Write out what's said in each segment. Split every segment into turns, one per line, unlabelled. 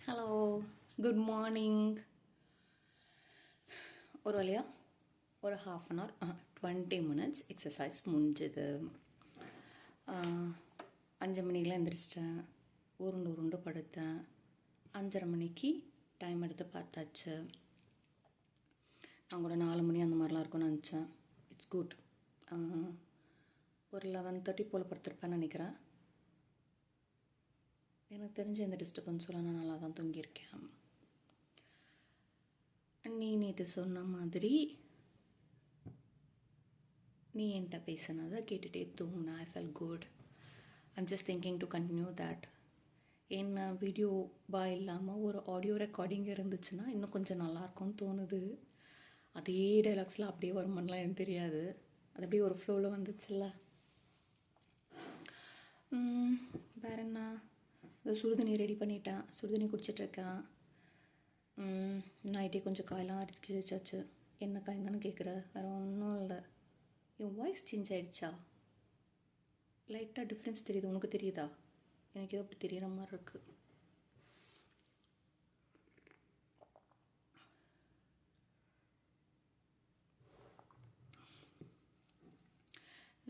Hello, good morning. ஒரு வழியாக ஒரு 1/2 hour 20 minutes எக்ஸசைஸ் முடிஞ்சுது. 5 மணிக்கெலாம் எந்திரிச்சிட்டேன். உருண்டு உருண்டு படுத்தேன். 5:30 மணிக்கு டைம் எடுத்து பார்த்தாச்சு. நான் கூட 4 மணி அந்த மாதிரிலாம் இருக்கும்னு நினச்சேன். It's good. ஒரு 11:30 போல் படுத்திருப்பேன்னு நினைக்கிறேன். எனக்கு தெரிஞ்ச எந்த டிஸ்டர்பன்ஸும் நான் நல்லா தான் தூங்கியிருக்கேன். நீ நேற்று சொன்ன மாதிரி நீ என்கிட்ட பேசினதை கேட்டுகிட்டே தூங்கினேன். I fell good. I'm just thinking to continue that. என்ன வீடியோவா இல்லாமல் ஒரு ஆடியோ ரெக்கார்டிங் இருந்துச்சுன்னா இன்னும் கொஞ்சம் நல்லாயிருக்கும்னு தோணுது. அதே டைலாக்ஸ்லாம் அப்படியே வருமானலாம் எனக்கு தெரியாது. அது அப்படியே ஒரு ஃப்ளோவில் வந்துச்சுல்ல. வேறு என்ன, சுடுதண்ணி ரெடி பண்ணிட்டேன். சுடுதண்ணி குடிச்சிட்ருக்கேன். நைட்டே கொஞ்சம் காயெல்லாம் அரைச்சி வச்சாச்சு. என்ன காய் தானே கேட்குற? வேறு ஒன்றும் இல்லை. என் வாய்ஸ் சேஞ்ச் ஆகிடுச்சா? லைட்டாக டிஃப்ரென்ஸ் தெரியுது. உனக்கு தெரியுதா? எனக்கு ஏதோ அப்படி தெரிகிற மாதிரி இருக்குது.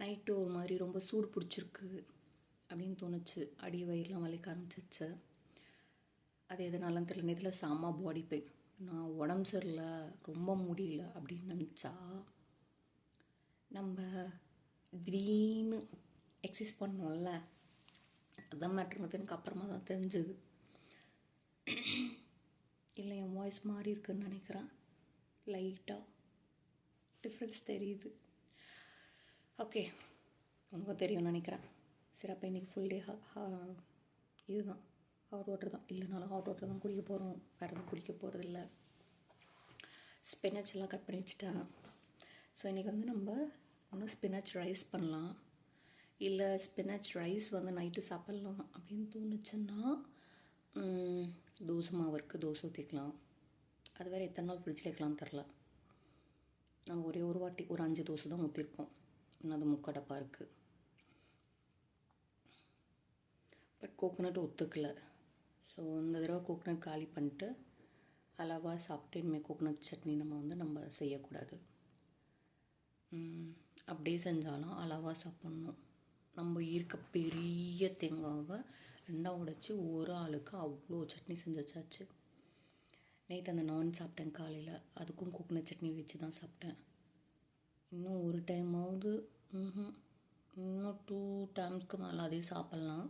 நைட்டு ஒரு மாதிரி ரொம்ப சூடு பிடிச்சிருக்கு அப்படின்னு தோணுச்சு. அடி வயிறுலாம் வலிக்க ஆரம்பிச்சிச்சு. அது எதனாலும் தெரியல. நேரத்தில் செம்ம பாடி பெயின். நான் உடம்பு சரியில்லை, ரொம்ப முடியல அப்படின்னு நினச்சா நம்ம திடீர்னு எக்ஸசைஸ் பண்ணோம்ல, அதுதான் மேட்ருங்கிறது எனக்கு அப்புறமா தான் தெரிஞ்சுது. இல்லை என் வாய்ஸ் மாறி இருக்குன்னு நினைக்கிறேன். லைட்டாக டிஃப்ரென்ஸ் தெரியுது. ஓகே, உனக்கும் தெரியும்னு நினைக்கிறேன். சரி, அப்போ இன்றைக்கி ஃபுல் டே இதுதான் ஹாட் வாட்டர் தான். இல்லைனாலும் ஹாட் வாட்டர் தான் குடிக்க போகிறோம். வேறு எதுவும் குடிக்க போகிறதில்ல. ஸ்பினச் எல்லாம் கட் பண்ணி வச்சுட்டேன். ஸோ இன்றைக்கி நம்ம ஒன்று ஸ்பினச் ரைஸ் பண்ணலாம், இல்லை ஸ்பினச் ரைஸ் நைட்டு சாப்பிட்லாம் அப்படின்னு தோணுச்சுன்னா தோசை மாவு இருக்குது, தோசை ஊற்றிக்கலாம். அது வேறு எத்தனை நாள் ஃப்ரிட்ஜில் வைக்கலாம்னு தெரில. நம்ம ஒரே ஒரு வாட்டி ஒரு 5 தோசை தான் ஊற்றிருப்போம். இன்னும் அது முக்கடப்பா இருக்குது. But coconut ஒத்துக்கலை. ஸோ இந்த தடவை கோகோனட் காலி பண்ணிட்டு அளவாக சாப்பிட்டு இனிமேல் கோகோனட் சட்னி நம்ம செய்யக்கூடாது. அப்படியே செஞ்சாலும் அளவாக சாப்பிட்ணும். நம்ம இருக்க பெரிய தேங்காவை 2 உடைச்சி ஒரு ஆளுக்கு அவ்வளோ சட்னி செஞ்சு வச்சாச்சு. நேற்று அந்த நான் சாப்பிட்டேன் காலையில். அதுக்கும் கோகோனட் சட்னி வச்சு தான் சாப்பிட்டேன். இன்னும் ஒரு டைமாவது இன்னும் 2 டைம்ஸ்க்கு மேலே அதே சாப்பிட்லாம்.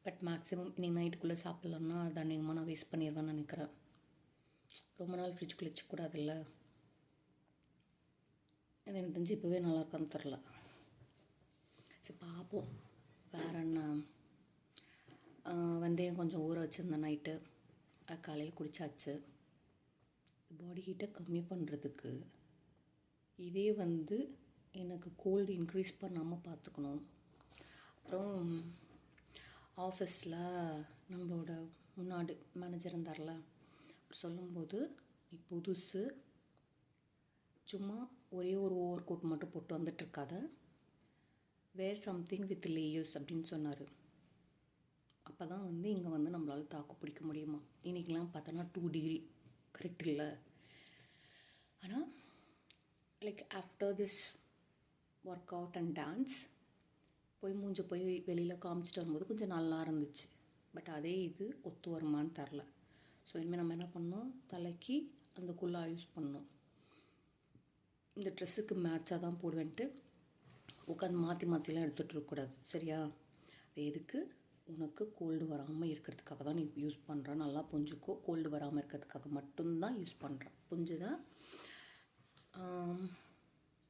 பட் மேக்ஸிமம் இன்றைக்கி நைட்டுக்குள்ளே சாப்பிட்லன்னா அது அநேகமாக நான் வேஸ்ட் பண்ணிடுவேன்னு நினைக்கிறேன். ரொம்ப நாள் ஃப்ரிட்ஜுக்குள்ளே வச்சுக்கூடாதுல்ல. அது எனக்கு தெரிஞ்சு இப்போவே நல்லாயிருக்கான்னு தெரில. சரி பார்ப்போம். வேறு என்ன, வெந்தயம் கொஞ்சம் ஊற வச்சுருந்தேன் நைட்டு. அது காலையில் குடித்தாச்சு. பாடி ஹீட்டை கம்மி பண்ணுறதுக்கு இதே எனக்கு கோல்டு இன்க்ரீஸ் பண்ணாமல் பார்த்துக்கணும். அப்புறம் ஆஃபீஸில் நம்மளோட முன்னாடி மேனேஜர் இருந்தார்ல, அவர் சொல்லும்போது நீ புதுசு சும்மா ஒரே ஒரு ஓவர் கோட் மட்டும் போட்டு வந்துட்டுருக்காத, வேர் சம்திங் வித் லேயர்ஸ் அப்படின்னு சொன்னார். அப்போ தான் இங்கே நம்மளால் தாக்கு பிடிக்க முடியுமா. இன்றைக்கெலாம் பார்த்தோன்னா 2 டிகிரி கரெக்ட் இல்லை. ஆனால் like after this work out and dance போய் வெளியில் காமிச்சிட்டு வரும்போது கொஞ்சம் நல்லா இருந்துச்சு. பட் அதே இது ஒத்து வருமானு தெரில. ஸோ இனிமேல் நம்ம என்ன பண்ணோம், தலைக்கு அந்த குல்லா யூஸ் பண்ணோம். இந்த ட்ரெஸ்ஸுக்கு மேட்சாக தான் போடுவேன்ட்டு உட்காந்து மாற்றிலாம் எடுத்துகிட்டு இருக்கக்கூடாது. சரியா? அது எதுக்கு, உனக்கு கோல்டு வராமல் இருக்கிறதுக்காக தான் நீ யூஸ் பண்ணுற. நல்லா புரிஞ்சுக்கோ. கோல்டு வராமல் இருக்கிறதுக்காக மட்டும்தான் யூஸ் பண்ணுறேன். புரிஞ்சுதா?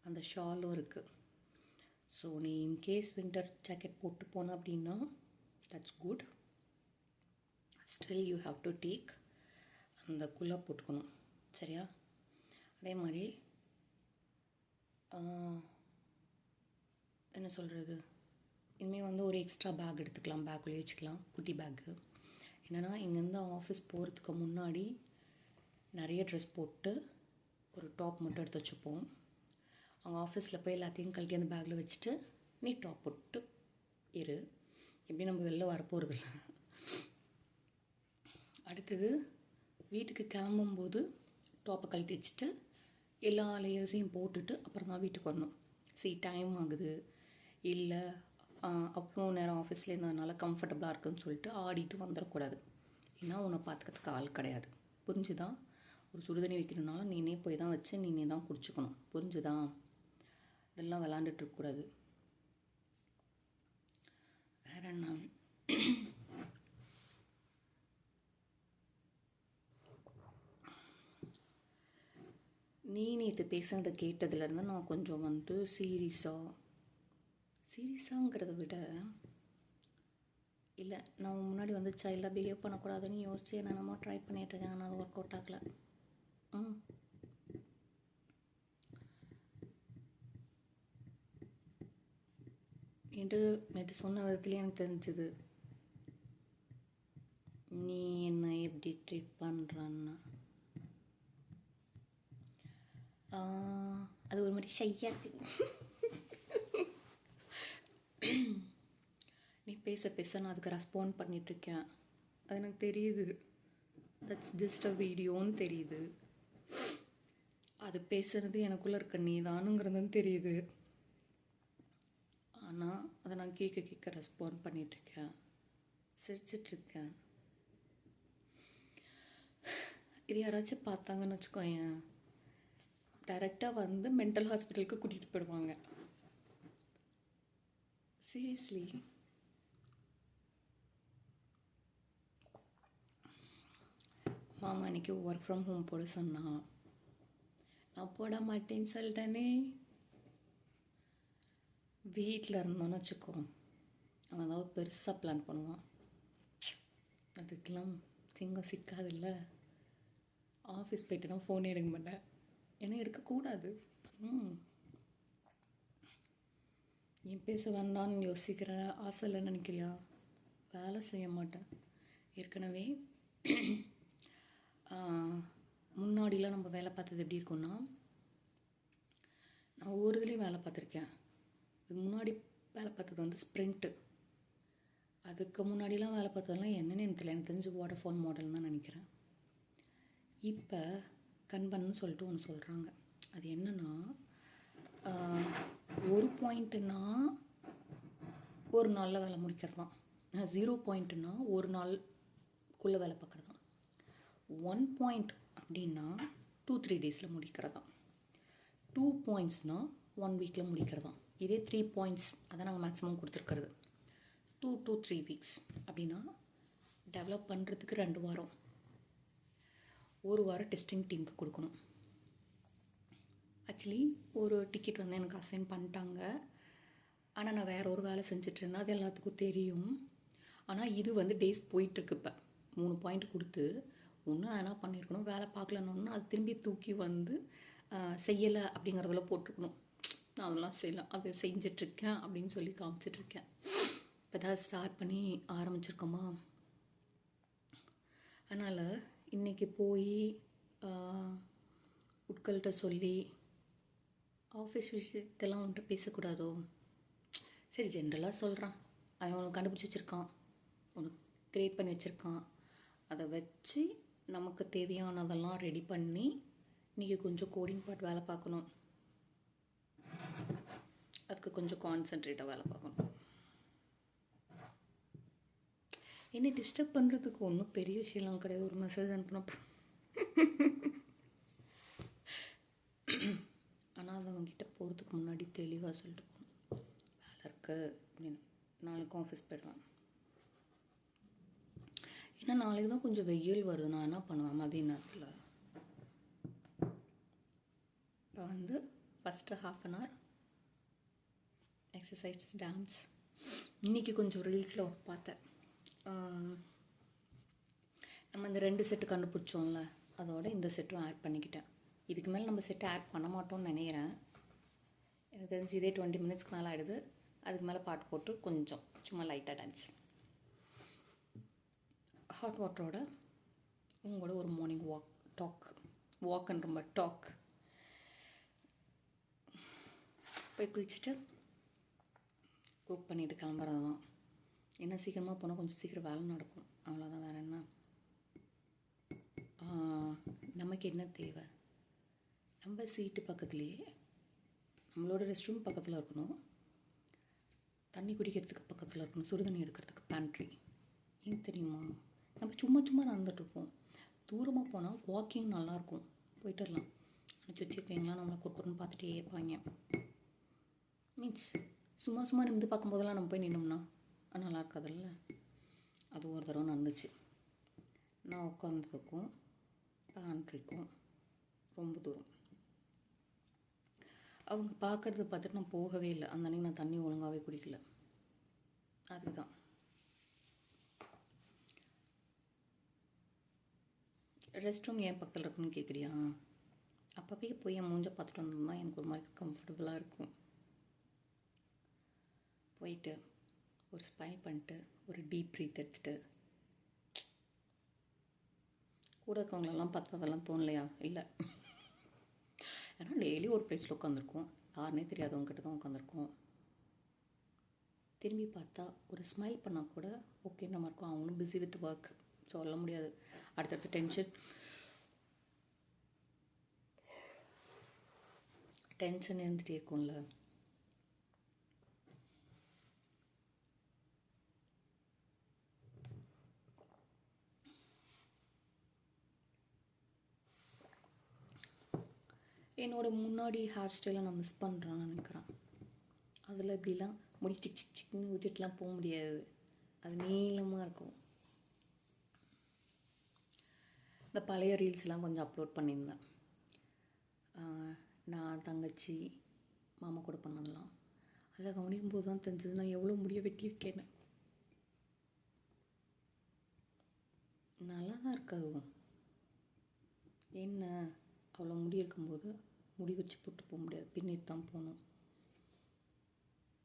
அந்த ஷாலும் இருக்குது. ஸோ நீ இன்கேஸ் வின்டர் ஜாக்கெட் போட்டு போன அப்படின்னா that's good. Still you have to take அந்த குல்லா போட்டுக்கணும். சரியா? அதே மாதிரி என்ன சொல்கிறது, இனிமேல் ஒரு எக்ஸ்ட்ரா பேக் எடுத்துக்கலாம். பேக்குள்ளே வச்சுக்கலாம், குட்டி பேக்கு. என்னென்னா இங்கேருந்து ஆஃபீஸ் போகிறதுக்கு முன்னாடி நிறைய ட்ரெஸ் போட்டு ஒரு டாப் மட்டும் எடுத்து வச்சுப்போம். அவங்க ஆஃபீஸில் போய் எல்லாத்தையும் கழட்டி அந்த பேக்கில் வச்சுட்டு நீ டாப் போட்டு இரு. எப்படி நம்ம வெளில வரப்போகிறதில்ல. அடுத்தது வீட்டுக்கு கிளம்பும்போது டாப்பை கழட்டி வச்சுட்டு எல்லா லேயர்ஸையும் போட்டுட்டு அப்புறம் தான் வீட்டுக்கு வரணும். டைம் ஆகுது, இல்லை அவ்வளோ நேரம் ஆஃபீஸில் இருந்ததுனால கம்ஃபர்டபுளாக இருக்குதுன்னு சொல்லிட்டு ஆடிட்டு வந்துடக்கூடாது. ஏன்னா உன்னை பார்த்துக்கிறதுக்கு ஆள் கிடையாது. புரிஞ்சுதான்? ஒரு சுடுதண்ணி வைக்கணுன்னாலும் நீனே போய் தான் வச்சு நீனே தான் குடிச்சுக்கணும். புரிஞ்சுதான்? இதெல்லாம் விளாண்டுட்ருக்கக்கூடாது. வேற என்ன? நீ நேற்று பேசுனதை கேட்டதுலேருந்து நான் கொஞ்சம் வந்து சீரியஸாங்கிறத விட இல்லை, நான் முன்னாடி வந்து சைல்டாக பிஹேவ் பண்ணக்கூடாதுன்னு யோசிச்சு என்னென்னமோ ட்ரை பண்ணிகிட்ருக்கேன். ஆனால் அது ஒர்க் அவுட் ஆகலை. என்று நேற்று சொன்ன விதத்துலேயே எனக்கு தெரிஞ்சுது நீ என்ன எப்படி ட்ரீட் பண்ணுறான்னா. அது ஒரு மாதிரி ஷையாக இருக்கு. நீ பேச நான் அதுக்கு ரெஸ்பாண்ட் பண்ணிகிட்ருக்கேன். அது எனக்கு தெரியுது. தட்ஸ் ஜஸ்ட் அ வீடியோன்னு தெரியுது. அது பேசுகிறது எனக்குள்ளே இருக்க நீ தானுங்கிறதுன்னு தெரியுது. ஆனால் அதை நான் கேட்க ரெஸ்பாண்ட் பண்ணிகிட்ருக்கேன், சிரிச்சிட்ருக்கேன். இது யாராச்சும் பார்த்தாங்கன்னு வச்சுக்கோயேன், டைரெக்டாக வந்து மென்டல் ஹாஸ்பிட்டலுக்கு கூட்டிகிட்டு போயிடுவாங்க. சீரியஸ்லி. மாமா அன்றைக்கி ஒர்க் ஃப்ரம் ஹோம் போட சொன்னான். நான் போட மாட்டேன்னு சொல்லிட்டேனே. வீட்டில் இருந்தோன்னு வச்சுக்கோ, அவன் ஏதாவது பெருசாக பிளான் பண்ணுவான். அதுக்கெல்லாம் சிங்கம் சிக்காதில்ல. ஆஃபீஸ் போய்ட்டு நான் ஃபோனே எடுக்க மாட்டேன். ஏன்னா எடுக்கக்கூடாது. ஏன் பேச வேண்டான்னு யோசிக்கிற ஆசை இல்லைன்னு நினைக்கிறியா? வேலை செய்ய மாட்டேன். ஏற்கனவே முன்னாடிலாம் நம்ம வேலை பார்த்தது எப்படி இருக்குன்னா, நான் ஒவ்வொரு இதுலேயும் வேலை பார்த்துருக்கேன். இதுக்கு முன்னாடி வேலை பார்த்தது வந்து ஸ்ப்ரிண்ட்டு. அதுக்கு முன்னாடிலாம் வேலை பார்த்ததெல்லாம் என்னென்னு எனக்கு தெரியல. எனக்கு தெரிஞ்சு வாட்டர்ஃபால் மாடல் தான் நினைக்கிறேன். இப்போ கண்பன்னு சொல்லிட்டு ஒன்று சொல்கிறாங்க. அது என்னென்னா, ஒரு பாயிண்ட்டுன்னா ஒரு நாளில் வேலை முடிக்கிறது தான். 0 பாயிண்ட்டுன்னா ஒரு நாளுக்குள்ளே வேலை பார்க்குறது தான். 1 பாயிண்ட் அப்படின்னா 2-3 டேஸில் முடிக்கிறது தான். 2 பாயிண்ட்ஸ்னால் 1 வீக்கில் முடிக்கிறது தான். இதே 3 பாயிண்ட்ஸ் அதை நாங்கள் மேக்ஸிமம் கொடுத்துருக்கிறது. 2 to 3 வீக்ஸ் அப்படின்னா டெவலப் பண்ணுறதுக்கு 2 வாரம், 1 வாரம் டெஸ்டிங் டீமுக்கு கொடுக்கணும். ஆக்சுவலி ஒரு டிக்கெட் வந்து எனக்கு அசைன் பண்ணிட்டாங்க. ஆனால் நான் வேறு ஒரு வேலை செஞ்சிட்ருந்தேன். அது எல்லாத்துக்கும் தெரியும். ஆனால் இது வந்து டேஸ் போயிட்டுருக்கு. இப்போ 3 பாயிண்ட் கொடுத்து ஒன்று நான் என்ன பண்ணியிருக்கணும், வேலை பார்க்கலன்னு அது திரும்பி தூக்கி வந்து செய்யலை அப்படிங்கிறதுல போட்டிருக்கணும். நான் அதெல்லாம் செய்யலை, அது செஞ்சிட்ருக்கேன் அப்படின்னு சொல்லி காமிச்சிட்ருக்கேன். இப்போ தான் ஸ்டார்ட் பண்ணி ஆரம்பிச்சிருக்கோமா. அதனால் இன்றைக்கி போய் உட்கள்கிட்ட சொல்லி ஆஃபீஸ் விஷயத்தெல்லாம் வந்துட்டு பேசக்கூடாதோ? சரி, ஜென்ரலாக சொல்கிறான். அவன் உனக்கு கண்டுபிடிச்சி வச்சுருக்கான், உனக்கு க்ரியேட் பண்ணி வச்சுருக்கான். அதை வச்சு நமக்கு தேவையானதெல்லாம் ரெடி பண்ணி இன்றைக்கி கொஞ்சம் கோடிங் பார்ட் வேலை பார்க்கணும். அதுக்கு கொஞ்சம் கான்சன்ட்ரேட்டாக வேலை பார்க்கணும். என்னை டிஸ்டர்ப் பண்ணுறதுக்கு ஒன்றும் பெரிய விஷயம்லாம் கிடையாது. ஒரு மெசேஜ் அனுப்பினப்போ ஆனால் அதை அவங்ககிட்ட போகிறதுக்கு முன்னாடி தெளிவாக சொல்லிட்டு போகணும், வேலை இருக்குது அப்படின்னு. நாளைக்கும் ஆஃபீஸ் போய்டுவேன். ஏன்னா நாளைக்கு தான் கொஞ்சம் வெயில் வருது. நான் என்ன பண்ணுவேன் மதிய நேரத்தில்? இப்போ வந்து ஃபஸ்ட்டு 1/2 hour எக்ஸசைஸ், டான்ஸ். இன்றைக்கி கொஞ்சம் ரீல்ஸில் பார்த்தேன். நம்ம இந்த 2 செட்டு கண்டுபிடிச்சோம்ல, அதோட இந்த செட்டும் ஆட் பண்ணிக்கிட்டேன். இதுக்கு மேலே நம்ம செட்டை ஆட் பண்ண மாட்டோம்னு நினைக்கிறேன். எனக்கு தெரிஞ்சு இதே 20 மினிட்ஸ்க்கு மேலே ஆகிடுது. அதுக்கு மேலே பாட்டு போட்டு கொஞ்சம் சும்மா லைட்டாக டான்ஸ். ஹாட் வாட்டரோட உங்களோட ஒரு மார்னிங் வாக்குன்னு ரொம்ப டாக். போய் குளிச்சுட்டு குக் பண்ணிவிட்டு கிளம்புறது தான். என்ன சீக்கிரமாக போனால் கொஞ்சம் சீக்கிரம் வேலை நடக்கும், அவ்வளோதான். வேறு என்ன? நமக்கு என்ன தேவை? நம்ம சீட்டு பக்கத்துலேயே நம்மளோட ரெஸ்ட் ரூம் பக்கத்தில் இருக்கணும், தண்ணி குடிக்கிறதுக்கு பக்கத்தில் இருக்கணும், சுடுதண்ணி எடுக்கிறதுக்கு பேண்ட்ரி. ஏன் தெரியுமா? நம்ம சும்மா சும்மா நடந்துகிட்ருப்போம். தூரமாக போனால் வாக்கிங் நல்லாயிருக்கும், போயிட்டு வரலாம். ஆனால் சுற்றி இருக்கீங்களா நம்மளை குறுக்குறன்னு பார்த்துட்டே இருப்பாங்க. மீன்ஸ் சும்மா சும்மா நிமிந்து பார்க்கும்போதெல்லாம் நம்ம போய் நின்னோம்னா அது நல்லா இருக்காதுல்ல. அது ஒரு தடவை நடந்துச்சு. நான் உட்காந்ததுக்கும் பேண்ட்ரிக்கும் ரொம்ப தூரம். அவங்க பார்க்குறத பார்த்துட்டு நான் போகவே இல்லை. அந்த அன்றைக்கி நான் தண்ணி ஒழுங்காகவே குடிக்கல. அதுதான் ரெஸ்ட் ரூம் ஏன் பக்கத்தில் இருக்குன்னு கேட்குறியா? அப்போவே போய் என் மூஞ்ச பார்த்துட்டு வந்தோம்னா எனக்கு ஒரு மாதிரி கம்ஃபர்டபுளாக இருக்கும். போயிட்டு ஒரு ஸ்மைல் பண்ணிட்டு ஒரு டீப் ப்ரீத் எடுத்துகிட்டு, கூட இருக்கவங்களெல்லாம் பார்த்து அதெல்லாம் தோணலையா? இல்லை. ஏன்னா டெய்லி ஒரு பிளேஸில் உட்காந்துருக்கோம், யாருனே தெரியாதவங்ககிட்ட தான் உட்காந்துருக்கோம். திரும்பி பார்த்தா ஒரு ஸ்மைல் பண்ணால் கூட ஓகே நம்ம இருக்கோம். அவங்களும் பிஸி வித் ஒர்க், சொல்ல முடியாது. அடுத்தடுத்து டென்ஷன் இருந்துகிட்டே இருக்கும்ல. என்னோடய முன்னாடி ஹேர் ஸ்டைலை நான் மிஸ் பண்ணுறேன்னு நினைக்கிறேன். அதில் இப்படிலாம் முடி சிக் சிக் சிக்னு ஊற்றிட்டுலாம் போக முடியாது, அது நீளமாக இருக்கும். இந்த பழைய ரீல்ஸ்லாம் கொஞ்சம் அப்லோட் பண்ணியிருந்தேன், நான் தங்கச்சி மாமா கூட பண்ணதெல்லாம். அதை கவனிக்கும் போது தான் தெரிஞ்சது நான் எவ்வளோ முடிய வெட்டியிருக்கேன்னு. நல்லா தான் இருக்காது. என்ன அவ்வளோ முடி இருக்கும்போது முடி வச்சு போட்டு போக முடியாது, பின்னிட்டு தான் போகணும்.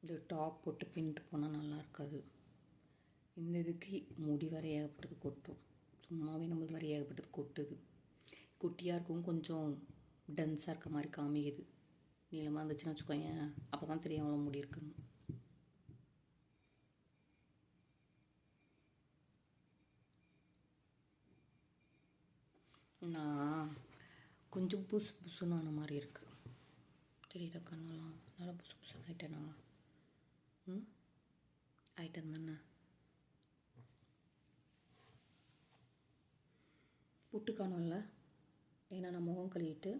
இந்த டாப் போட்டு பின்னிட்டு போனால் நல்லா இருக்காது. இந்த இதுக்கு முடி வரை ஏகப்பட்டது கொட்டும், சும்மாவே நம்மளுக்கு வரை ஏகப்பட்டது கொட்டுது. குட்டியாக இருக்கும், கொஞ்சம் டென்ஸாக இருக்க மாதிரி காமிக்குது. நீளமாக இருந்துச்சுன்னு வச்சுக்கோங்க, அப்போ தான் தெரியும் அவ்வளோ முடி இருக்குன்னு. நான் கொஞ்சம் புசு புசுன்னு ஆன மாதிரி இருக்குது, தெரியுதா? கண்ணெல்லாம் நல்லா புசு புசுன்னு ஆகிட்டேனா? ஆயிட்டேன் தானே. புட்டு காணும்ல, ஏன்னா நான் முகம் கழுவிட்டு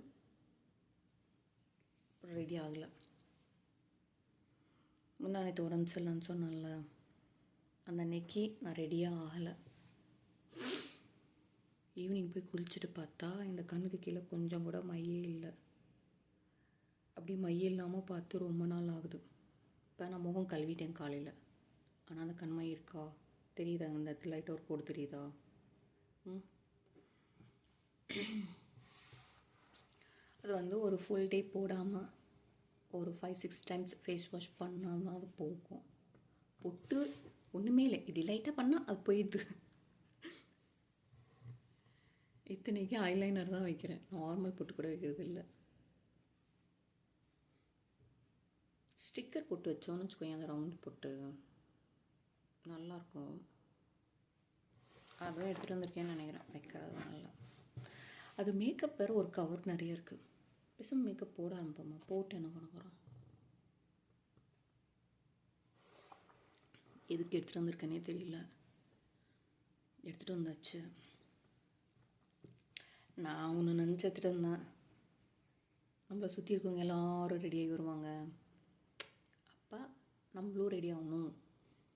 ரெடி ஆகலை. முந்தானத்து உடம்பு சரியில்லைன்னு சொன்னேன்ல, அந்த அன்னைக்கு நான் ரெடியாக ஆகலை. ஈவினிங் போய் குளிச்சுட்டு பார்த்தா இந்த கண்ணுக்கு கீழே கொஞ்சம் கூட மையே இல்லை. அப்படி மைய இல்லாமல் பார்த்து ரொம்ப நாள் ஆகுது. இப்போ நான் முகம் கழுவிட்டேன் காலையில், ஆனால் அந்த கண்மை இருக்கா தெரியுதா? இந்த இடத்துல லைட்டாக ஒரு கோடு தெரியுதா? அது வந்து ஒரு ஃபுல் டே போடாமல் ஒரு 5-6 டைம்ஸ் ஃபேஸ் வாஷ் பண்ணால் தான் அது போகும். பொட்டு ஒன்றுமே இல்லை, இப்படி லைட்டாக பண்ணால் அது போயிடுது. இத்தனைக்கு ஐலைனர் தான் வைக்கிறேன், நார்மல் பொட்டு கூட வைக்கிறது இல்லை. ஸ்டிக்கர் போட்டு வச்சோன்னு வச்சுக்கோங்க, அந்த ரவுண்டு போட்டு நல்லாயிருக்கும். அதுவும் எடுத்துகிட்டு வந்திருக்கேன்னு நினைக்கிறேன், வைக்கிறதுனால. அது மேக்கப் வேறு ஒரு கவர் நிறைய இருக்குது. பேசாம மேக்கப் போட ஆரம்பிப்போமா? போட்டு என்ன பண்ண போகிறோம்? எதுக்கு எடுத்துகிட்டு வந்திருக்கேனே தெரியல, எடுத்துகிட்டு வந்தாச்சு. நான் ஒன்று நினச்சி எடுத்துகிட்டு இருந்தேன், நம்மளை சுற்றி இருக்கவங்க எல்லோரும் ரெடியாகி வருவாங்க, அப்போ நம்மளும் ரெடி ஆகணும்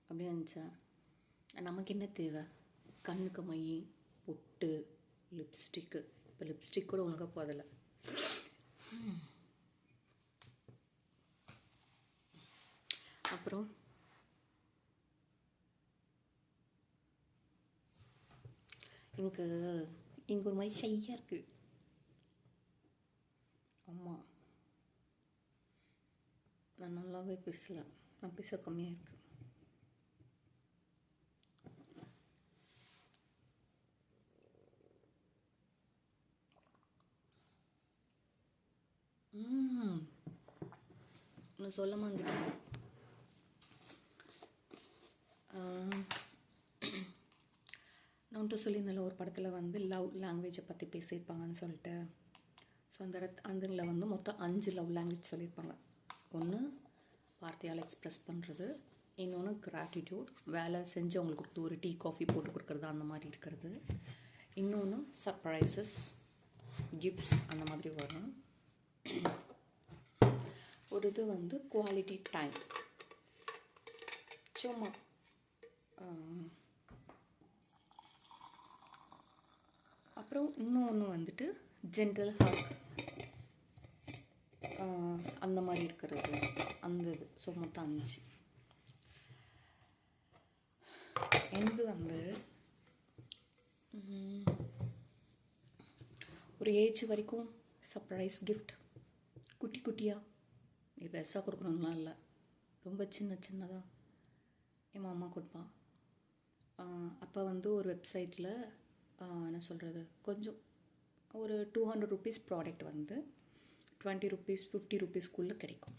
அப்படின்னு நினச்சேன். நமக்கு என்ன தேவை? கண்ணுக்கு மை, பொட்டு, லிப்ஸ்டிக்கு. இப்போ லிப்ஸ்டிக் கூட ஒழுங்காக போதில்லை. அப்புறம் எனக்கு இங்கே ஒரு மாதிரி ஷையாக இருக்குது. ஆமாம், நான் நல்லாவே பேசலை, நான் பேச கம்மியாக இருக்குது. நான் சொல்ல மாட்டேன். அவன்கிட்ட சொல்லியிருந்தால ஒரு படத்தில் வந்து லவ் லாங்குவேஜை பற்றி பேசியிருப்பாங்கன்னு சொல்லிட்டு. ஸோ அதில் வந்து மொத்தம் 5 லவ் லாங்குவேஜ் சொல்லியிருப்பாங்க. ஒன்று வார்த்தையால் எக்ஸ்ப்ரெஸ் பண்ணுறது, இன்னொன்று கிராட்டிடியூட், வேலை செஞ்சு அவங்களுக்கு கொடுத்து ஒரு டீ காஃபி போட்டு கொடுக்குறது அந்த மாதிரி இருக்கிறது, இன்னொன்று சர்ப்ரைசஸ் கிஃப்ட்ஸ் அந்த மாதிரி வரும். ஒரு இது வந்து குவாலிட்டி டைம், சும்மா அப்புறம் இன்னொன்று வந்துட்டு ஜென்டல் ஹக் அந்த மாதிரி இருக்கிறது அந்த இது. ஸோ மொத்தம் 5. எந்த வந்து ஒரு ஏஜ் வரைக்கும் சர்ப்ரைஸ் கிஃப்ட் குட்டி குட்டியாக, நீ பெருசாக கொடுக்கணும்லாம் இல்லை, ரொம்ப சின்னதாக என் மாமா கொடுப்பான். அப்போ வந்து ஒரு வெப்சைட்டில் என்ன சொல்கிறது, கொஞ்சம் ஒரு 200 ருபீஸ் ப்ராடக்ட் வந்து 20 ருபீஸ் 50 ருபீஸ்க்குள்ளே கிடைக்கும்.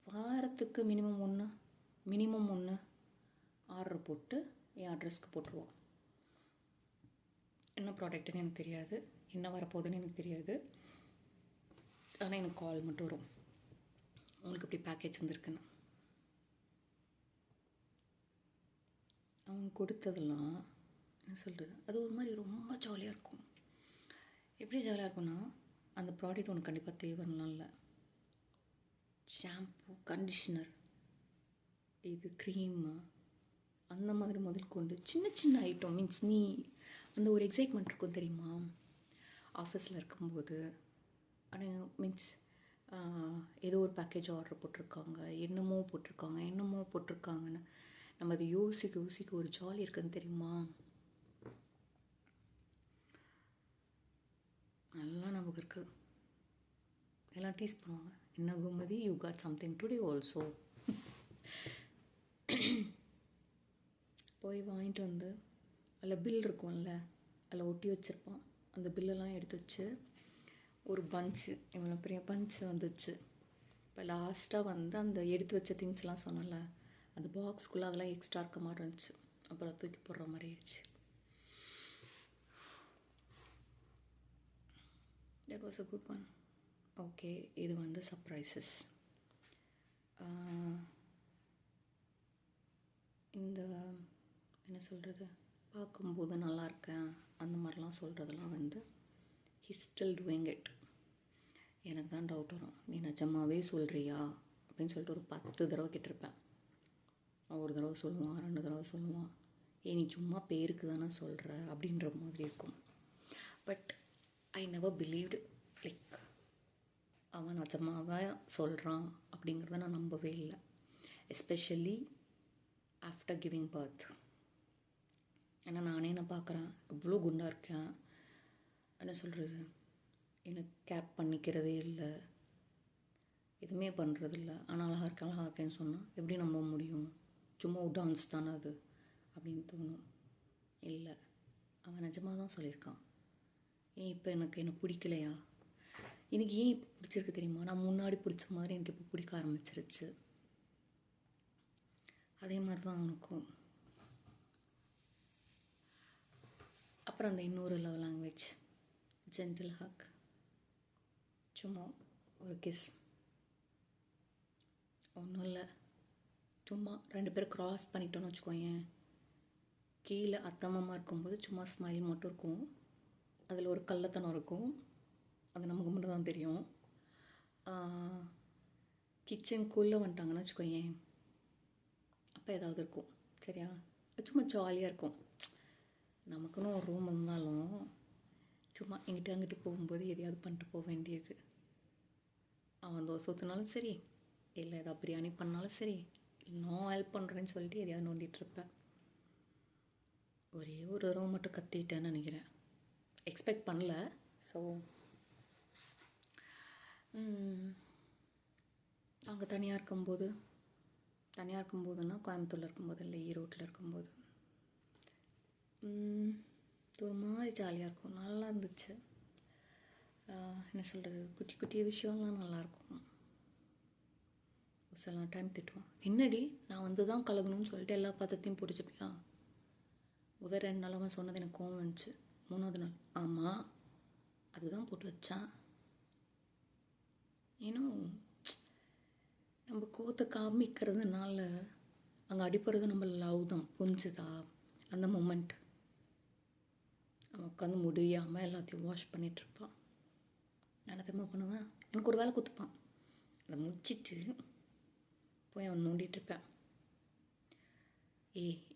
வாரத்துக்கு மினிமம் ஒன்று ஆர்டர் போட்டு என் அட்ரஸ்க்கு போட்டுருவோம். என்ன ப்ராடக்ட்டுன்னு எனக்கு தெரியாது, என்ன வரப்போகுதுன்னு எனக்கு தெரியாது. ஆனால் எனக்கு கால் மட்டும் வரும், உங்களுக்கு இப்படி பேக்கேஜ் வந்திருக்குன்னு. அவங்க கொடுத்ததெல்லாம் என்ன சொல்கிறது, அது ஒரு மாதிரி ரொம்ப ஜாலியாக இருக்கும். எப்படி ஜாலியாக இருக்கும்னா, அந்த ப்ராடக்ட் ஒன்று கண்டிப்பாக தேவைலாம் இல்லை. ஷாம்பு, கண்டிஷ்னர், இது க்ரீமு, அந்த மாதிரி முதல் கொண்டு சின்ன ஐட்டம். மீன்ஸ் நீ அந்த ஒரு எக்ஸைட்மெண்ட் இருக்கும் தெரியுமா, ஆஃபீஸில் இருக்கும்போது. ஆனால் மீன்ஸ் ஏதோ ஒரு பேக்கேஜ் ஆர்டர் போட்டிருக்காங்க, என்னமோ போட்டிருக்காங்கன்னு நம்ம அதை யோசிக்க ஒரு ஜாலி இருக்குன்னு தெரியுமா. நல்லா நமக்கு இருக்குது. எல்லாம் டீஸ் பண்ணுவாங்க, என்ன Gomathi you got something today also. போய் வாங்கிட்டு வந்து அதில் பில் இருக்கும்ல, அதில் ஒட்டி வச்சுருப்பான். அந்த பில்லெல்லாம் எடுத்து வச்சு ஒரு பன்ச்சு, இவ்வளோ பெரிய பன்ச்சு வந்துச்சு. இப்போ லாஸ்ட்டாக வந்து அந்த எடுத்து வச்ச திங்ஸ்லாம் சொன்னல, அந்த பாக்ஸ்குள்ளே அதெல்லாம் எக்ஸ்ட்ரா இருக்க மாதிரி இருந்துச்சு. அப்புறம் தூக்கி போடுற மாதிரி ஆயிடுச்சு. That was a good one. Okay, இது வந்து சர்ப்ரைசஸ். இந்த என்ன சொல்கிறது, பார்க்கும்போது நல்லா இருக்கேன் அந்த மாதிரிலாம் சொல்கிறதெல்லாம் வந்து ஹி ஸ்டில் டூயிங் இட். எனக்கு தான் டவுட் வரும், நீ நிஜமாவே சொல்கிறியா அப்படின்னு சொல்லிட்டு ஒரு 10 தடவை கேட்டிருப்பேன். ஒரு தடவை சொல்லுவான், 2 தடவை சொல்லுவான், நீ சும்மா பேருக்கு தானே சொல்கிற அப்படின்ற மாதிரி இருக்கும். But I never believed, like அவன் நிஜமாவே சொல்கிறான் அப்படிங்கிறத நான் நம்பவே இல்லை. Especially after giving birth. ஏன்னா நானே நான் பார்க்குறேன், எவ்வளோ குண்டாக இருக்கேன், என்ன சொல்கிறது, எனக்கு கேப் பண்ணிக்கிறதே இல்லை, எதுவுமே பண்ணுறதில்ல. ஆனால் அழகாக இருக்கேன்னு சொன்னால் எப்படி நம்ப முடியும், சும்மா ஒரு டான்ஸ் தானே அது அப்படின்னு தோணும். இல்லை, அவன் நிஜமாக தான் சொல்லியிருக்கான். இப்போ எனக்கு பிடிக்கலையா, எனக்கு ஏன் இப்போ பிடிச்சிருக்கு தெரியுமா, நான் முன்னாடி பிடிச்ச மாதிரி எனக்கு இப்போ பிடிக்க ஆரம்பிச்சிருச்சு. அதே மாதிரி தான் அவனுக்கும். அப்புறம் அந்த இன்னொரு லவ் லாங்குவேஜ் ஜென்டில் ஹக், சும்மா ஒரு கிஸ், ஒன்றும் இல்லை, சும்மா 2 பேரும் க்ராஸ் பண்ணிட்டோன்னு வச்சுக்கோங்க. கீழே அத்தமமாக இருக்கும்போது சும்மா ஸ்மைல் மட்டும் இருக்கும், அதில் ஒரு கள்ளத்தனம் இருக்கும், அது நமக்கு மட்டும் தான் தெரியும். கிச்சனுக்குள்ளே வந்துட்டாங்கன்னு வச்சுக்கோங்க, அப்போ ஏதாவது இருக்கும், சரியா, சும்மா ஜாலியாக இருக்கும். நமக்குன்னு ஒரு ரூம் இருந்தாலும் சும்மா இங்கிட்ட அங்கிட்டு போகும்போது எதையாவது பண்ணிட்டு போக வேண்டியது. அவன் தோசை ஊற்றினாலும் சரி, இல்லை ஏதாவது பிரியாணி பண்ணாலும் சரி, இன்னும் ஹெல்ப் பண்ணுறேன்னு சொல்லிட்டு எதையாவது நோண்டிகிட்ருப்பேன். ஒரே ஒரு தடவை மட்டும் கத்திட்டேன்னு நினைக்கிறேன், எக்ஸ்பெக்ட் பண்ணல. ஸோ அங்கே தனியாக இருக்கும்போதுன்னா கோயம்புத்தூரில் இருக்கும்போது இல்லை ஈரோட்டில் இருக்கும்போது ஒரு மாதிரி ஜாலியாக இருக்கும், நல்லா இருந்துச்சு. என்ன சொல்கிறது, குட்டி குட்டி விஷயம்லாம் நல்லாயிருக்கும். சில டைம் திட்டுவான், என்னடி நான் வந்து தான் கலகணும்னு சொல்லிட்டு எல்லா பாத்திரத்தையும் பிடிச்சிப்பியா, முதல் 2 நாள் அவன் சொன்னது எனக்கு கோவம் வந்துச்சு. 3வது நாள் ஆமாம் அதுதான் போட்டு வச்சான். ஏன்னா நம்ம கோவத்தை காமிக்கிறதுனால அங்கே அடிப்படுறது நம்ம லவ் தான். புரிஞ்சுதா? அந்த மொமெண்ட் அவன் உட்காந்து முடியாமல் எல்லாத்தையும் வாஷ் பண்ணிகிட்ருப்பான். நான் திரும்ப பண்ணுவேன், எனக்கு ஒரு வேலை கொடுத்துப்பான். அதை முடிச்சிட்டு போய் அவன் நோண்டிகிட்ருப்பேன்.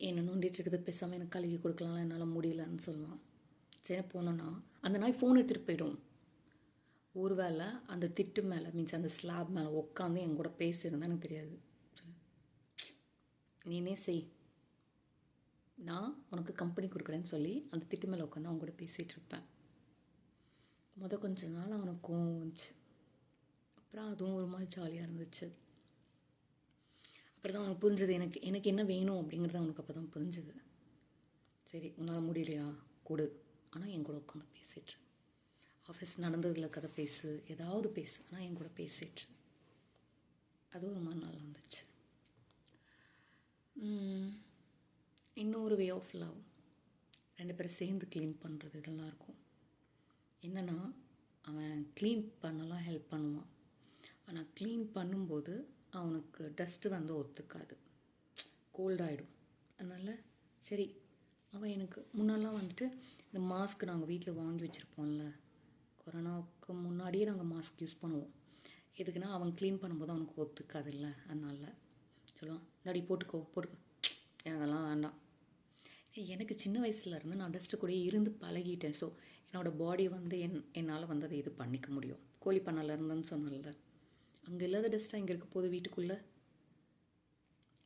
என்னை நோண்டிகிட்டு இருக்கிறது பேசாமல் எனக்கு கழுவி கொடுக்கலாம், என்னால் முடியலன்னு சொல்லுவான். சரி போனோன்னா அந்த நாய் ஃபோன் எடுத்துகிட்டு போயிடும். ஒரு வேளை அந்த திட்டு மேலே மீன்ஸ் அந்த ஸ்லாப் மேலே உட்காந்து என் கூட பேசியிருந்தா எனக்கு தெரியாது. நீனே செய், நான் உனக்கு கம்பெனி கொடுக்குறேன்னு சொல்லி அந்த திட்டு மேலே உட்காந்து அவங்க கூட பேசிகிட்டு இருப்பேன். கொஞ்ச நாள் அவனுக்கு கோவம் வந்துச்சு. அப்புறம் அதுவும் ஒரு மாதிரி ஜாலியாக இருந்துச்சு. அப்புறம் தான் அவனுக்கு புரிஞ்சது எனக்கு என்ன வேணும் அப்படிங்கிறது அவனுக்கு அப்போ தான் புரிஞ்சுது. சரி உன்னால் முடியலையா கொடு, ஆனால் என் கூட உட்காந்து பேசிட்டு, ஆஃபீஸ் நடந்ததில் கதை பேசு, ஏதாவது பேசு, ஆனால் என் கூட பேசிட்டு. அது ஒரு மாதிரி நல்லா இருந்துச்சு. இன்னொரு வே ஆஃப் லவ், 2 பேரும் சேர்ந்து க்ளீன் பண்ணுறது இதெல்லாம் இருக்கும். என்னென்னா அவன் க்ளீன் பண்ணலாம் ஹெல்ப் பண்ணுவான். ஆனால் க்ளீன் பண்ணும்போது அவனுக்கு டஸ்ட்டு வந்து ஒத்துக்காது, கோல்டாகிடும். அதனால் சரி அவன் எனக்கு முன்னெல்லாம் வந்துட்டு இந்த மாஸ்க் நாங்கள் வீட்டில் வாங்கி வச்சுருப்போம்ல, கொரோனாவுக்கு முன்னாடியே நாங்கள் மாஸ்க் யூஸ் பண்ணுவோம். எதுக்குன்னா அவன் க்ளீன் பண்ணும்போது அவனுக்கு ஒத்துக்காதுல்ல, அதனால் சொல்லுவான் இல்லாடி போட்டுக்கோ, எனக்கெல்லாம் வேண்டாம். எனக்கு சின்ன வயசில் இருந்து நான் டஸ்ட்டு கூட இருந்து பழகிட்டேன். ஸோ என்னோடய பாடி வந்து என்னால் வந்து அதை இது பண்ணிக்க முடியும். கோழி பண்ணல இருந்தேன்னு சொன்னல, அங்கே இல்லாத டஸ்ட்டாக இங்கே இருக்க போது வீட்டுக்குள்ளே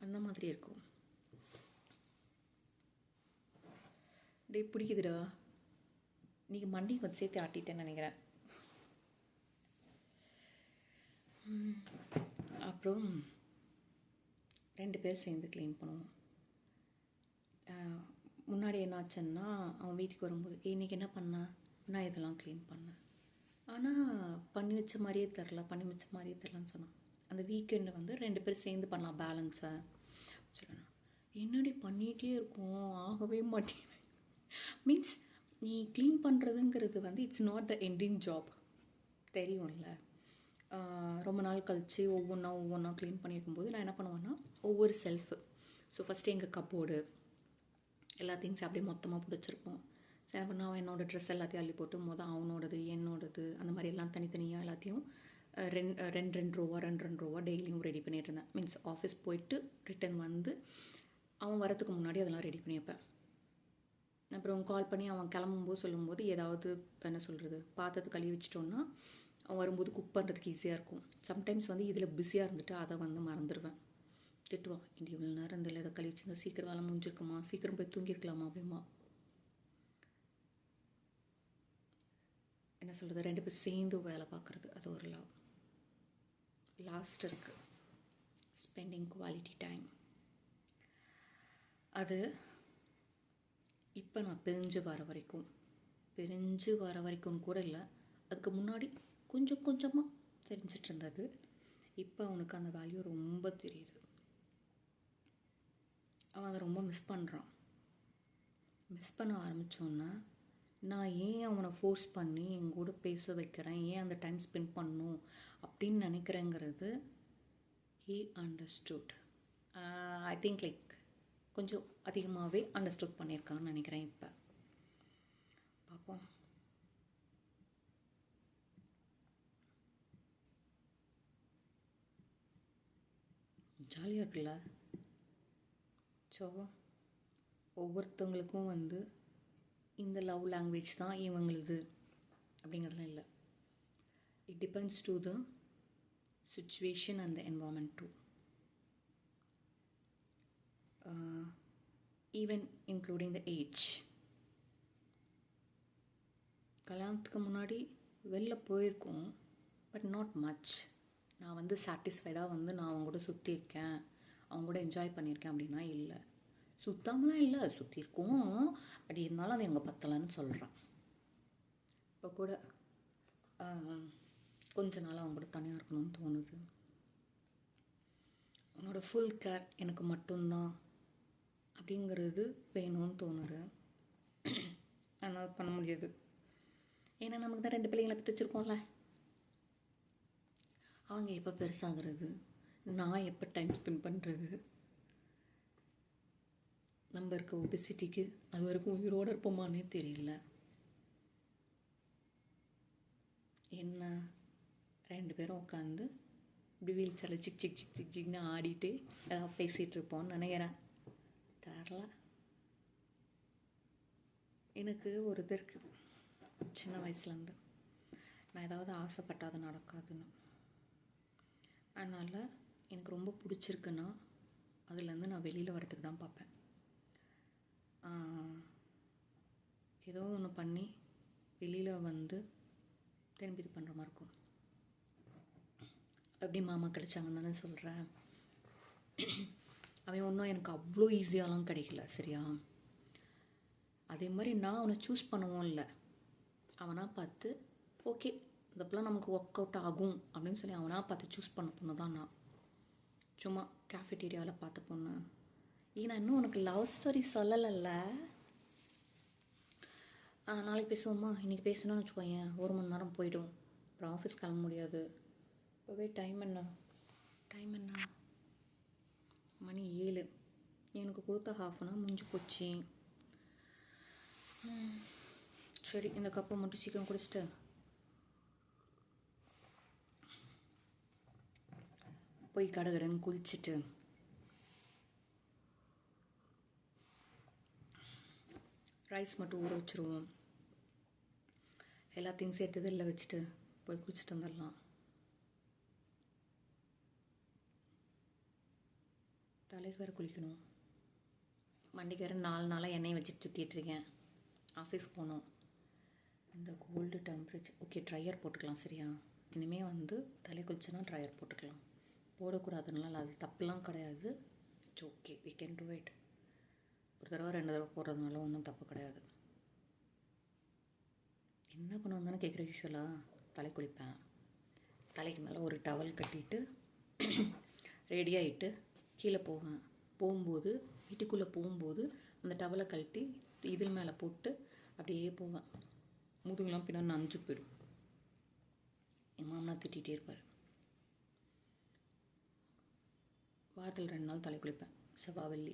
அந்த மாதிரி இருக்கும். டே பிடிக்குதுடா, நீங்கள் மண்டி வந்து சேர்த்து ஆட்டிட்டேன்னு நினைக்கிறேன். அப்புறம் 2 பேர் சேர்ந்து க்ளீன் பண்ணுவோம். முன்னாடி என்னாச்சுன்னா அவன் வீட்டுக்கு வரும்போது இன்றைக்கி என்ன பண்ண, நான் இதெல்லாம் க்ளீன் பண்ணேன், ஆனால் பண்ணி வச்ச மாதிரியே தெரிலன்னு சொன்னான். அந்த வீக்கெண்டை வந்து 2 பேர் சேர்ந்து பண்ணலாம் பேலன்ஸை சொல்லணும். என்னடி பண்ணிகிட்டே இருக்கும், ஆகவே மாட்டேங்குது. மீன்ஸ் நீ க்ளீன் பண்ணுறதுங்கிறது வந்து it's not the ending job, தெரியும்ல. ரொம்ப நாள் கழித்து ஒவ்வொன்றா க்ளீன் பண்ணி வைக்கும்போது நான் என்ன பண்ணுவேன்னா ஒவ்வொரு செல்ஃபு. ஸோ ஃபஸ்ட்டு எங்கள் கப்போர்டு எல்லா திங்ஸ் அப்படியே மொத்தமாக பிடிச்சிருப்போம். சரி அப்போ நான் என்னோடய ட்ரெஸ் எல்லாத்தையும் அள்ளி போட்டு அவனோடது என்னோடது அந்த மாதிரி எல்லாம் தனித்தனியாக எல்லாத்தையும் ரெண்டு ரோவாக டெய்லியும் ரெடி பண்ணிகிட்டு இருந்தேன். மீன்ஸ் ஆஃபீஸ் போயிட்டு ரிட்டன் வந்து அவன் வரத்துக்கு முன்னாடி அதெல்லாம் ரெடி பண்ணி வைப்பேன். அப்புறம் கால் பண்ணி அவன் கிளம்பும்போது சொல்லும்போது ஏதாவது என்ன சொல்கிறது பாத்திரத்தை கழுவி வச்சிட்டோன்னா அவன் வரும்போது குக் பண்ணுறதுக்கு ஈஸியாக இருக்கும். சம்டைம்ஸ் வந்து இதில் பிஸியாக இருந்துட்டு அதை வந்து மறந்துடுவேன். திட்டுவான், இங்கே இவ்வளோ நேரம் இந்த இதை கழிவு வச்சுருந்தா சீக்கிரம் வேலை முடிஞ்சிருக்குமா, சீக்கிரம் போய் தூங்கியிருக்கலாமா அப்படிமா. என்ன சொல்கிறது 2 பேர் சேர்ந்து வேலை பார்க்குறது அது ஒரு லவ். லாஸ்ட் இருக்குது ஸ்பெண்டிங் குவாலிட்டி டைம். அது இப்போ நான் பிரிஞ்சு வர வரைக்கும் கூட இல்லை, அதுக்கு முன்னாடி கொஞ்சம் கொஞ்சமாக தெரிஞ்சிட்டு இருந்தது. இப்போ அவனுக்கு அந்த வேல்யூ ரொம்ப தெரியுது. அவன் அதை ரொம்ப மிஸ் பண்ண ஆரம்பித்தோன்னா நான் ஏன் அவனை ஃபோர்ஸ் பண்ணி என் கூட பேச வைக்கிறேன், ஏன் அந்த டைம் ஸ்பெண்ட் பண்ணணும் அப்படின்னு நினைக்கிறேங்கிறது he understood. I think like கொஞ்சம் அதிகமாகவே அண்டர்ஸ்டுட் பண்ணியிருக்கான்னு நினைக்கிறேன். இப்போ பார்ப்போம். ஜாலியாக இருக்குல்ல. ஸோ ஒவ்வொருத்தவங்களுக்கும் வந்து இந்த லவ் லாங்குவேஜ் தான் இவங்களுது அப்படிங்கிறதுலாம் இல்லை. It depends to the situation and the environment too, even including the age. கல்யாணத்துக்கு முன்னாடி வெளில போயிருக்கோம், பட் நாட் மச். நான் வந்து சாட்டிஸ்ஃபைடாக வந்து நான் அவங்க கூட சுற்றியிருக்கேன், அவங்க கூட என்ஜாய் பண்ணியிருக்கேன் அப்படின்னா இல்லை. சுத்தம்லாம் இல்லை, சுற்றிருக்கோம், பட் இருந்தாலும் அது எங்கள் பத்தலைன்னு சொல்கிறேன். இப்போ கூட கொஞ்ச நாள் அவங்க கூட தனியாக இருக்கணும்னு தோணுது. அவனோட ஃபுல் கேர் எனக்கு மட்டும்தான் அப்படிங்கிறது வேணும்னு தோணுது. ஆனால் அது பண்ண முடியாது. ஏன்னா நமக்கு தான் 2 பிள்ளைங்களை பெற்று வச்சுருக்கோம்ல. அவங்க எப்போ பெருசாகிறது, நான் எப்போ டைம் ஸ்பெண்ட் பண்ணுறது, நம்ம இருக்க ஒபிசிட்டிக்கு அது வரைக்கும் உயிரோடு இருப்போமானே தெரியல. என்ன 2 பேரும் உட்காந்து இப்படி வீல் சேரில் சிக் சிக் சிக் சிக் சிக்னு ஆடிட்டு ஏதாவது பேசிகிட்டு இருப்போம்னு நினைக்கிறேன். தெரில. எனக்கு ஒரு இது இருக்குது சின்ன வயசுலேருந்து, நான் ஏதாவது ஆசைப்பட்டால் அது நடக்காதுன்னு. அதனால் எனக்கு ரொம்ப பிடிச்சிருக்குன்னா அதுலேருந்து நான் வெளியில் வரதுக்கு தான் பார்ப்பேன். ஏதோ ஒன்று பண்ணி வெளியில் வந்து திரும்பி இது பண்ணுற மாதிரி இருக்கும். எப்படி மாமா கிடைச்சாங்கன்னு தானே சொல்கிறேன். அவன் ஒன்றும் எனக்கு அவ்வளோ ஈஸியாலாம் கிடைக்கல, சரியா? அதே மாதிரி நான் அவனை சூஸ் பண்ணவும் இல்லை. அவனாக பார்த்து ஓகே இதப்பெல்லாம் நமக்கு ஒர்க் அவுட் ஆகும் அப்படின்னு சொல்லி அவனாக பார்த்து சூஸ் பண்ண பொண்ணு தான் நான். சும்மா கேஃபெட்டீரியாவில் பார்த்த பொண்ணு. நான் இன்னும் உனக்கு லவ் ஸ்டோரி சொல்லலைல்ல. நாளைக்கு பேசுவோம்மா? இன்றைக்கி பேசணும்னு வச்சுக்கோங்க 1 மணி நேரம் போய்டும். அப்புறம் ஆஃபீஸ் கிளம்ப முடியாது. இப்போவே டைம் என்ன மணி 7. எனக்கு கொடுத்த 1/2 அன் ஹவர் முடிஞ்சு போச்சு. சரி, இந்த கப்பை மட்டும் சீக்கிரம் குடிச்சிட்டு போய் கடகடன்னு குளிச்சுட்டு ரைஸ் மட்டும் ஊற வச்சுருவோம். எல்லாத்தையும் சேர்த்து வெளில வச்சுட்டு போய் குளிச்சுட்டு வந்துடலாம். தலைக்கு வேறு குளிக்கணும். வண்டிக்கு வேறு 4 நாளாக எண்ணெயை வச்சுட்டு சுற்றிட்டுருக்கேன். ஆஃபீஸ் போகணும். இந்த கோல்டு டெம்பரேச்சர் ஓகே ட்ரையர் போட்டுக்கலாம், சரியா? இனிமேல் வந்து தலை குளிச்சுன்னா ட்ரையர் போட்டுக்கலாம். போடக்கூடாதுனால அது தப்புலாம் கிடையாது. It's okay, we can do it. 1 தடவை 2 தடவை போடுறதுனால ஒன்றும் தப்பு கிடையாது. என்ன பண்ணுவோம் தானே கேட்குற. யூஸ்வலாக தலை குளிப்பேன். தலைக்கு மேலே ஒரு டவல் கட்டிட்டு ரெடி ஆகிட்டு கீழே போவேன். போகும்போது வீட்டுக்குள்ளே போகும்போது அந்த டவலை கழட்டி இதில் மேலே போட்டு அப்படியே போவேன். முதுகுலாம் பின்னாடி நனைஞ்சு போயிடும். எங்கள் மாமனார் திட்டிகிட்டே இருப்பார். வாரத்தில் 2 நாள் தலை குளிப்பேன், செவ்வாய் வெள்ளி.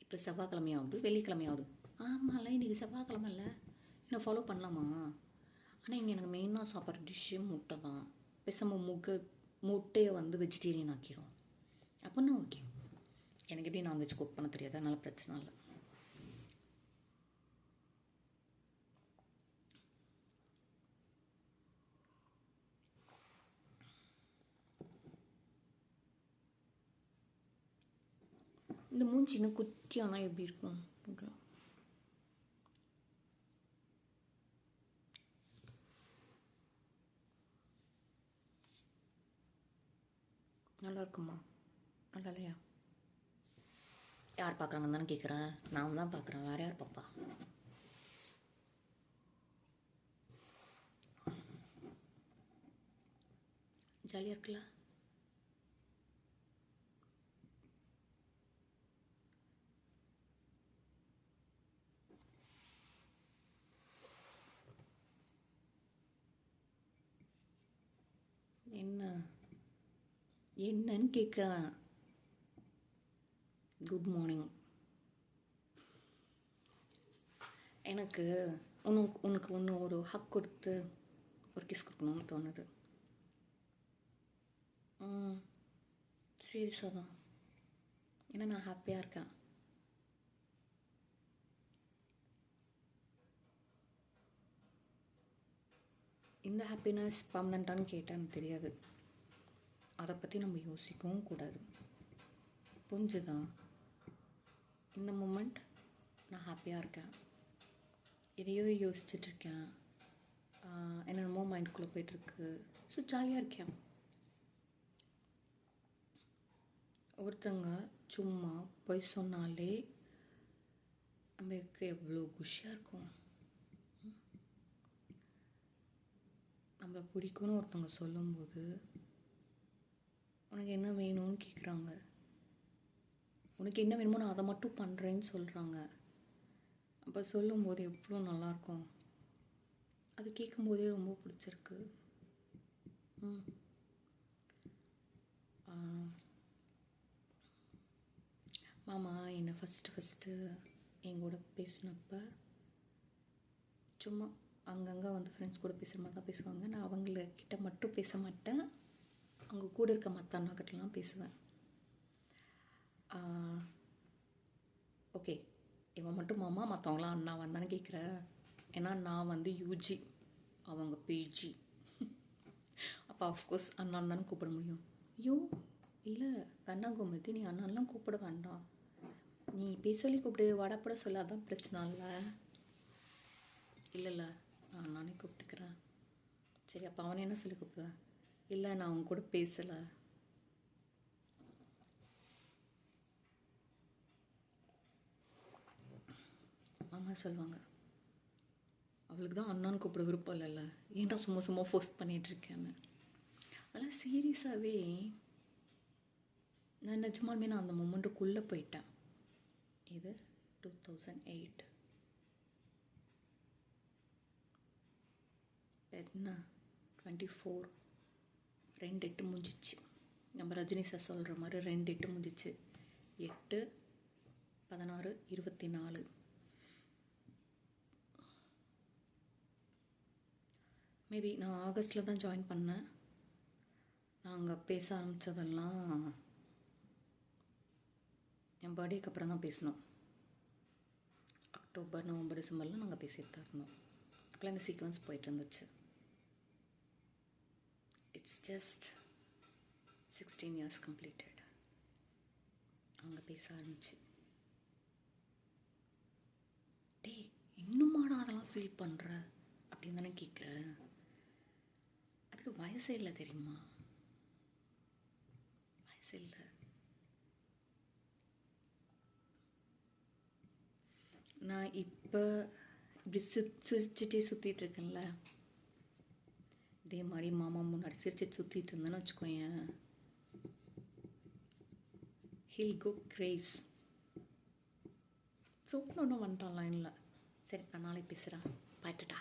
இப்போ செவ்வாய்க்கிழமையாவது வெள்ளிக்கிழமையாவது. ஆமாம்ல, இன்றைக்கி செவ்வாய்க்கிழமை இல்லை, இன்னும் ஃபாலோ பண்ணலாமா? ஆனால் இங்கே எனக்கு மெயினாக சாப்பிட்ற டிஷ்ஷே முட்டை தான். பேசாமல் முட்டையை வந்து வெஜிடேரியன் ஆக்கிடும். அப்படின்னா ஓகே. எனக்கு எப்படி நான்வெஜ் குக் பண்ண தெரியாது, அதனால பிரச்சனை இல்லை. இந்த மூஞ்சி இன்னும் குத்தி ஆனால் எப்படி இருக்கும்? நல்லா இருக்குமா? நல்லா இல்லையா? யார் பார்க்குறாங்கன்னு தானே கேட்குறேன். நான் தான் பார்க்குறேன், வேறு யார் பாப்பா? ஜாலியாக இருக்குல்ல? என்னன்னு கேட்குறேன். Good morning. எனக்கு உனக்கு ஒன்று ஒரு ஹக் கொடுத்து ஒரு கிஸ் கொடுக்கணும்னு தோணுது. சீரியஸாக தான். ஏன்னா நான் ஹாப்பியாக இருக்கேன். இந்த ஹாப்பினஸ் பர்மனெண்ட்டானு கேட்டால் எனக்கு தெரியாது. அதை பற்றி நம்ம யோசிக்கவும் கூடாது. புரிஞ்சுதா? இந்த மூமெண்ட் நான் ஹாப்பியாக இருக்கேன். எதையோ யோசிச்சுட்ருக்கேன், என்னென்னமோ மைண்டுக்குள்ளே போய்ட்டுருக்கு. ஸோ ஜாலியாக இருக்கேன். ஒருத்தங்க சும்மா போய் சொன்னாலே நம்மளுக்கு எவ்வளோ குஷியாக இருக்கும். நம்மளை பிடிக்கும்னு ஒருத்தவங்க சொல்லும்போது உனக்கு என்ன வேணும்னு கேட்குறாங்க. உனக்கு என்ன வேணுமோ நான் அதை மட்டும் பண்ணுறேன்னு சொல்கிறாங்க. அப்போ சொல்லும்போது எவ்வளோ நல்லாயிருக்கும். அது கேட்கும்போதே ரொம்ப பிடிச்சிருக்கு. மாமா என்னை ஃபஸ்ட்டு எங்கூட பேசினப்ப சும்மா அங்கங்கே வந்து ஃப்ரெண்ட்ஸ் கூட பேசுகிற மாதிரி தான் பேசுவாங்க. நான் அவங்கக்கிட்ட மட்டும் பேச மாட்டேன், அவங்க கூட இருக்க மற்ற அண்ணாக்கிட்டலாம் பேசுவேன். ஓகே, இவன் மட்டும் மாமா, மற்றவங்களாம் அண்ணா வந்தானே கேட்குற. ஏன்னா நான் வந்து யூஜி, அவங்க பிஜி. அப்போ ஆஃப்கோர்ஸ் அண்ணான்னு தானே கூப்பிட முடியும். ஐயோ இல்லை வேண்டாம் கோமதி, நீ அண்ணான்லாம் கூப்பிட வேண்டாம், நீ பேச சொல்லி கூப்பிடு, வாடாப்பட சொல்ல, அதான் பிரச்சனை இல்லை நான் அண்ணானே கூப்பிட்டுக்கிறேன். சரி அப்போ அவனை என்ன சொல்லி கூப்பிடுவேன்? இல்லை நான் அவங்க கூட பேசலை. மாமா சொல்லுவாங்க, அவளுக்கு தான் அண்ணான்னு கூப்பிட விருப்பம் இல்லைல்ல, ஏன்டா சும்மா ஃபோர்ஸ் பண்ணிகிட்ருக்கேன்னு. அதெல்லாம் சீரியஸாகவே நான் நிஜமாலுமே நான் அந்த மொமெண்ட்டுக்குள்ளே போயிட்டேன். இது 2008 என்ன 24, 2/8 முடிஞ்சிச்சு. நம்ம ரஜினி சார் சொல்கிற மாதிரி 2/8 முடிஞ்சிச்சு. 8, 16, 24. மேபி நான் ஆகஸ்ட்டில் தான் ஜாயின் பண்ணேன். நாங்கள் பேச ஆரம்பித்ததெல்லாம் என் பர்த்டேக்கு அப்புறம் தான் பேசினோம். அக்டோபர், நவம்பர், டிசம்பர்லாம் நாங்கள் பேசிட்டு தான் இருந்தோம். அப்போலாம் இந்த சீக்வன்ஸ் போயிட்டு இருந்துச்சு. It's just 16 years completed. அவங்க பேச ஆரம்பிச்சு, டே இன்னுமாடா அதெல்லாம் ஃபீல் பண்ணுற அப்படின்னு தானே கேட்குற. அதுக்கு வயசே இல்லை தெரியுமா, வயசு இல்லை. நான் இப்போ இப்படி சிரிச்சிட்டே சுற்றிட்டு இருக்கேன்ல, இதே மாதிரி மாமா முன்னாடி சிரிச்சிட்டு சுற்றிட்டு இருந்தேன்னு வச்சுக்கோயேன், ஹில் கோ கிரேஸ். சொன்னோன்னு வந்துட்டான் லைனில். சரி நான் நாளைக்கு பேசுகிறேன், பாய்ட்டுட்டா.